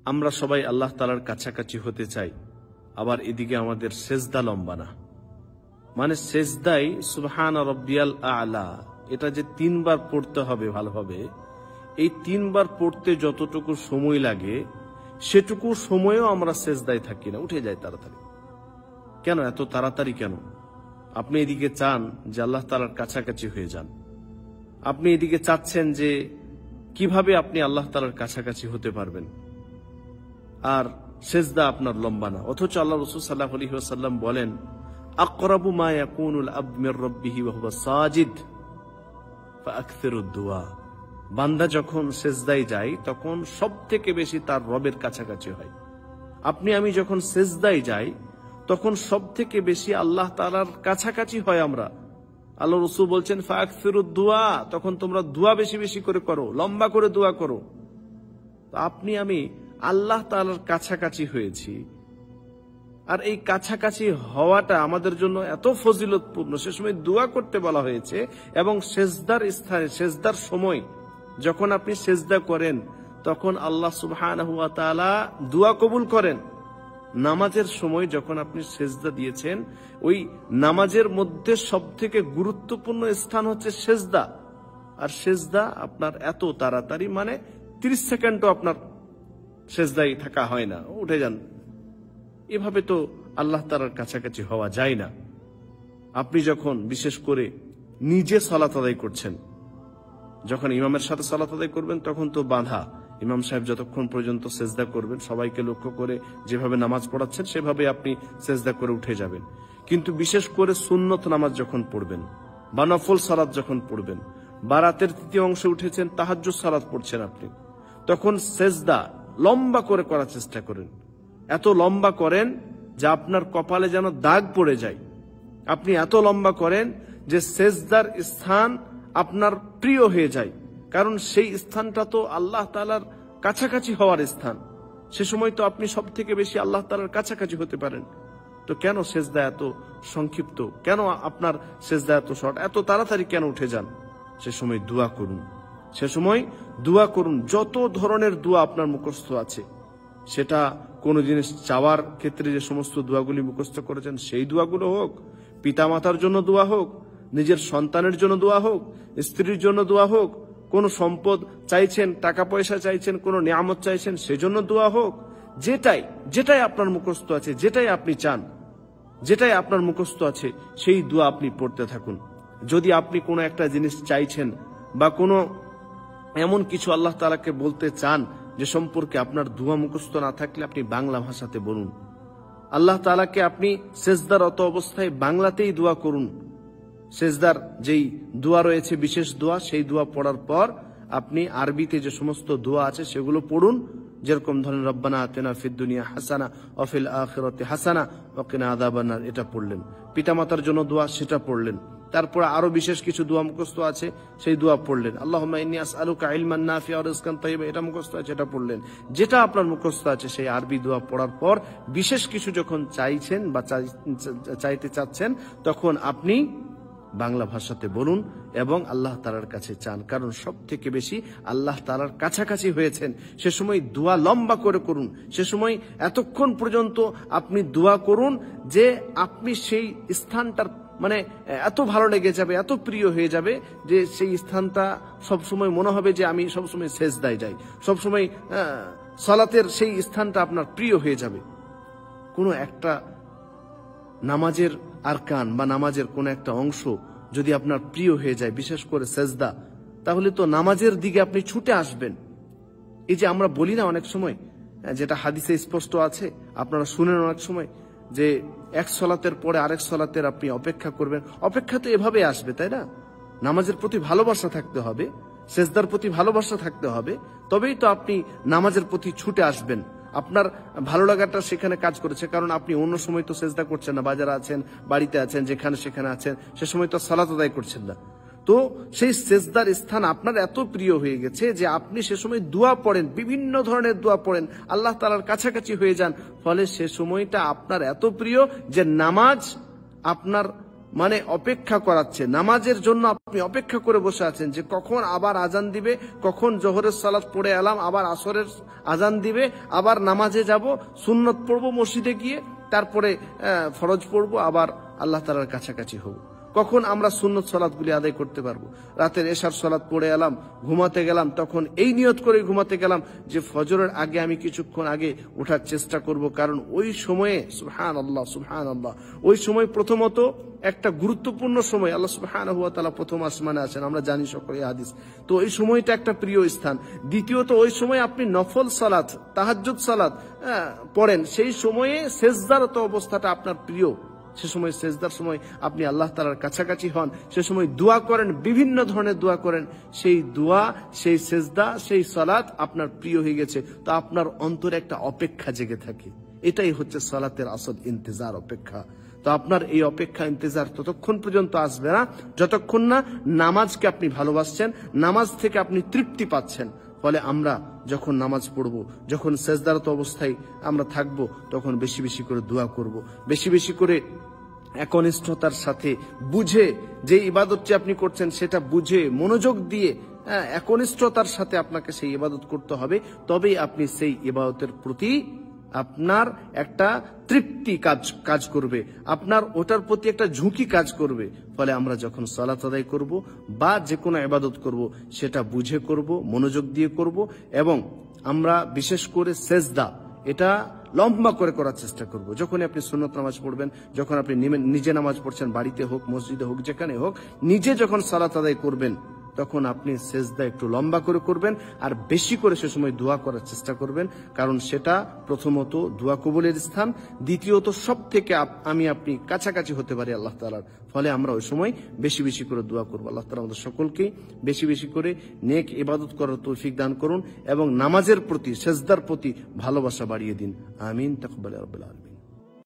আমরা সবাই আল্লাহ তাআলার কাছাকাছি হতে চাই, আবার এদিকে আমাদের সেজদা লম্বা না। মানে সেজদাই সুবহান রাব্বিয়াল আ'লা, এটা যে 3 বার পড়তে হবে ভালোভাবে, এই 3 বার পড়তে যতটুকু সময় লাগে সেটুকু সময়ও আমরা সেজদায় থাকি না, উঠে যাই তাড়াতাড়ি। কেন এত তাড়াতাড়ি কেন? আপনি এদিকে চান যে আল্লাহ তাআলার কাছাকাছি হয়ে যান, আপনি এদিকে চাচ্ছেন যে কিভাবে আপনি আল্লাহ তাআলার কাছাকাছি হতে পারবেন, আর সেজদা আপনার লম্বা না। অথচ আল্লাহ রাসূল সাল্লাল্লাহু আলাইহি ওয়াসাল্লাম বলেন, আকরাবু মা ইয়াকুনুল আবদু মির রাব্বিহি ওয়া হুয়া সাজিদ ফাআকসিরুদ দুআ। বান্দা যখন সেজদায় যায় তখন সবথেকে বেশি তার রবের কাছাকাছি হয়। আপনি আমি যখন সেজদায় যাই তখন সবথেকে বেশি আল্লাহ তাআলার কাছাকাছি হয় আমরা। আল্লাহ রাসূল বলছেন ফাআকসিরুদ দুআ, তখন তোমরা দোয়া বেশি বেশি করে করো, লম্বা করে দোয়া করো। তো আপনি আমি আল্লাহ তাআলার কাছাকাছি হয়েছি, আর এই কাছাকাছি হওয়াটা আমাদের জন্য এত ফজিলতপূর্ণ, সে সময় দোয়া করতে বলা হয়েছে। এবং সেজদার স্থানে, সেজদার সময় যখন আপনি সেজদা করেন তখন আল্লাহ সুবহানাহু ওয়া তাআলা দোয়া কবুল করেন। নামাজের সময় যখন আপনি সেজদা দিয়েছেন, ওই নামাজের মধ্যে সবথেকে গুরুত্বপূর্ণ স্থান হচ্ছে সেজদা, আর সেজদা আপনার এত তাড়াতাড়ি, মানে 30 সেকেন্ডও আপনার সেজদায় থাকা হয় না, উঠে যান। এভাবে তো আল্লাহ তাআলার কাছাকাছি হওয়া যায় না। আপনি যখন বিশেষ করে নিজে সালাত আদায় করছেন, যখন ইমামের সাথে সালাত আদায় করবেন তখন তো বাঁধা, ইমাম সাহেব যতক্ষণ পর্যন্ত সেজদা করবেন সবাইকে লক্ষ্য করে যেভাবে নামাজ পড়াচ্ছেন সেভাবে আপনি সেজদা করে উঠে যাবেন। কিন্তু বিশেষ করে সুন্নত নামাজ যখন পড়বেন বা নফল সালাত যখন পড়বেন, বা রাতের 3য় অংশে উঠেছেন তাহাজ্জুদ সালাত পড়ছেন আপনি, তখন সেজদা লম্বা করে করার চেষ্টা করেন। এত লম্বা করেন যে আপনার কপালে যেন দাগ পড়ে যায়। আপনি এত লম্বা করেন যে সেজদার স্থান আপনার প্রিয় হয়ে যায়, কারণ সেই স্থানটা তো আল্লাহ তাআলার কাছাকাছি হওয়ার স্থান। সে সময় তো আপনি সব থেকে বেশি আল্লাহ তাআলার কাছাকাছি হতে পারেন। তো কেন সেজদা এত সংক্ষিপ্ত, কেন আপনার সেজদা এত শর্ট, এত তাড়াতাড়ি কেন উঠে যান? সে সময় দোয়া করুন, সে সময় দোয়া করুন। যত ধরনের দোয়া আপনার মুখস্থ আছে, সেটা কোনো জিনিস চাওয়ার ক্ষেত্রে যে সমস্ত দোয়াগুলি মুখস্থ করেছেন সেই দোয়াগুলো হোক, পিতামাতার জন্য দোয়া হোক, নিজের সন্তানের জন্য দোয়া হোক, স্ত্রীর জন্য দোয়া হোক, কোন সম্পদ চাইছেন, টাকা পয়সা চাইছেন, কোন নিয়ামত চাইছেন, সেজন্য দোয়া হোক, যেটাই আপনার মুখস্থ আছে, যেটাই আপনি চান, যেটাই আপনার মুখস্থ আছে সেই দোয়া আপনি পড়তে থাকুন। যদি আপনি কোনো একটা জিনিস চাইছেন বা কোনো এমন কিছু আল্লাহ তাআলাকে বলতে চান যে সম্পর্কে আপনার দোয়া মুখস্থ না থাকলে আপনি বাংলা ভাষাতে বলুন। আল্লাহ তাআলাকে আপনি সেজদারত অবস্থায় বাংলাতেই দোয়া করুন। সেজদার যেই দোয়া রয়েছে বিশেষ দোয়া, সেই দোয়া পড়ার পর আপনি আরবিতে যে সমস্ত দোয়া আছে সেগুলো পড়ুন। যেরকম ধরেন রব্বানা আতিনা ফিদ দুনিয়া হাসানা ওয়া ফিল আখিরাতি হাসানা ওয়া কিনা আযাবান্নার, এটা পড়লেন। পিতামাতার জন্য দোয়া, সেটা পড়লেন। তারপরে আরো বিশেষ কিছু দোয়া মুখস্থ আছে, সেই দোয়া পড়লেন। আল্লাহুম্মা ইন্নী আসআলুকা ইলমান নাফিআ ওয়া রিজকান তাইয়্যিবা, এটা মুখস্থ আছে, এটা পড়লেন। যেটা আপনার মুখস্থ আছে সেই আরবি দোয়া পড়ার পর বিশেষ কিছু যখন চাইছেন বা চাইতে চাচ্ছেন তখন আপনি বাংলা ভাষাতে বলুন এবং আল্লাহ তাআলার কাছে চান। কারণ সব থেকে বেশি আল্লাহ তাআলার কাছাকাছি হয়েছেন, সে সময় দোয়া লম্বা করে করুন। সে সময় এতক্ষণ পর্যন্ত আপনি দোয়া করুন যে আপনি সেই স্থানটার মানে এত ভালো লেগে যাবে, এত প্রিয় হয়ে যাবে যে সেই স্থানটা সবসময় মনে হবে যে আমি সবসময় সেজদায় যাই, সবসময় সালাতের সেই স্থানটা আপনার প্রিয় হয়ে যাবে। কোনো একটা নামাজের আরকান বা নামাজের কোন একটা অংশ যদি আপনার প্রিয় হয়ে যায়, বিশেষ করে সেজদা, তাহলে তো নামাজের দিকে আপনি ছুটে আসবেন। এই যে আমরা বলি না অনেক সময়, যেটা হাদিসে স্পষ্ট আছে, আপনারা শুনেন অনেক সময়, যে এক সালাতের পরে আরেক সালাতের আপনি অপেক্ষা করবেন। অপেক্ষা তো এভাবে আসবে, তাই না? নামাজের প্রতি ভালোবাসা থাকতে হবে, সেজদার প্রতি ভালোবাসা থাকতে হবে, তবেই তো আপনি নামাজের প্রতি ছুটে আসবেন। আপনার ভালো লাগাটা সেখানে কাজ করেছে, কারণ আপনি অন্য সময় তো সেজদা করছেন না, বাজারে আছেন, বাড়িতে আছেন, যেখানে সেখানে আছেন, সে সময় তো সালাত আদায় করছেন না। তো সেই সেজদার স্থান আপনার এত প্রিয় হয়ে গেছে যে আপনি সে সময় দোয়া পড়েন, বিভিন্ন ধরনের দোয়া পড়েন, আল্লাহ তাআলার কাছাকাছি হয়ে যান। ফলে সে সময়টা আপনার এত প্রিয় যে নামাজ আপনার মানে অপেক্ষা করাচ্ছে। নামাজের জন্য আপনি অপেক্ষা করে বসে আছেন যে কখন আবার আজান দিবে, কখন জোহরের সালাত পড়ে এলাম, আবার আসরের আজান দিবে, আবার নামাজে যাব, সুন্নত পড়বো মসজিদে গিয়ে, তারপরে ফরজ পড়বো, আবার আল্লাহ তাআলার কাছাকাছি হব। কখন আমরা সুন্নত সালাতগুলি আদায় করতে পারবো? রাতের এশার সালাত পড়ে এলাম, ঘুমাতে গেলাম, তখন এই নিয়ত করে ঘুমাতে গেলাম যে ফজরের আগে আমি কিছুক্ষণ আগে ওঠার চেষ্টা করব, কারণ ওই সময়ে সুবহানাল্লাহ সুবহানাল্লাহ, ওই সময় প্রথমত একটা গুরুত্বপূর্ণ সময়। আল্লাহ সুবহানাহু ওয়া তাআলা প্রথম আসমানে আছেন, আমরা জানি সকলে হাদিস। তো ওই সময়টা একটা প্রিয় স্থান। দ্বিতীয়ত ওই সময় আপনি নফল সালাত, তাহাজ্জুদ সালাত পড়েন, সেই সময়ে সেজদারত অবস্থাটা আপনার প্রিয়। সে সময় সেজদার সময় আপনি আল্লাহ তাআলার কাছাকাছি হন, সে সময় দোয়া করেন, বিভিন্ন ধরনের দোয়া করেন, সেই দোয়া, সেই সেজদা, সেই সালাত আপনার প্রিয় হয়ে গেছে। তো আপনার অন্তরে একটা অপেক্ষা জেগে থাকে। এটাই হচ্ছে সালাতের আসল ইন্তজার, অপেক্ষা। তো আপনার এই অপেক্ষা ইন্তজার ততক্ষণ পর্যন্ত আসবে না যতক্ষণ না নামাজকে আপনি ভালোবাসছেন, নামাজ থেকে আপনি তৃপ্তি পাচ্ছেন। ফলে আমরা যখন নামাজ পড়ব, যখন সেজদারত অবস্থায় আমরা থাকব, তখন বেশি বেশি করে দোয়া করব, বেশি বেশি করে একনিষ্ঠতার সাথে বুঝে, যে ইবাদতটি আপনি করছেন সেটা বুঝে মনোযোগ দিয়ে একনিষ্ঠতার সাথে আপনাকে সেই ইবাদত করতে হবে। তবেই আপনি সেই ইবাদতের প্রতি আপনার একটা তৃপ্তি কাজ করবে, আপনার ওটার প্রতি একটা ঝুঁকি কাজ করবে। ফলে আমরা যখন সালাত আদায় করব বা যে কোনো ইবাদত করব, সেটা বুঝে করব, মনোযোগ দিয়ে করব, এবং আমরা বিশেষ করে সেজদা এটা লম্বা করে করার চেষ্টা করব। যখন আপনি সুন্নত নামাজ পড়বেন, যখন আপনি নিজে নামাজ পড়ছেন, বাড়িতে হোক, মসজিদে হোক, যেখানে হোক, নিজে যখন সালাত আদায় করবেন, তখন আপনি সেজদা একটু লম্বা করে করবেন, আর বেশি করে সে সময় দোয়া করার চেষ্টা করবেন, কারণ সেটা প্রথমত দোয়া কবুলের স্থান, দ্বিতীয়ত সব থেকে আপনি কাছাকাছি হতে পারি আল্লাহ তাআলার। ফলে আমরা ওই সময় বেশি বেশি করে দোয়া করবো। আল্লাহ তাআলা আমাদের সকলকেই বেশি বেশি করে নেক ইবাদত করার তৌফিক দান করুন, এবং নামাজের প্রতি, সেজদার প্রতি ভালোবাসা বাড়িয়ে দিন। আমিন। তাকব্বাল ইয়া রাব্বাল আলামিন।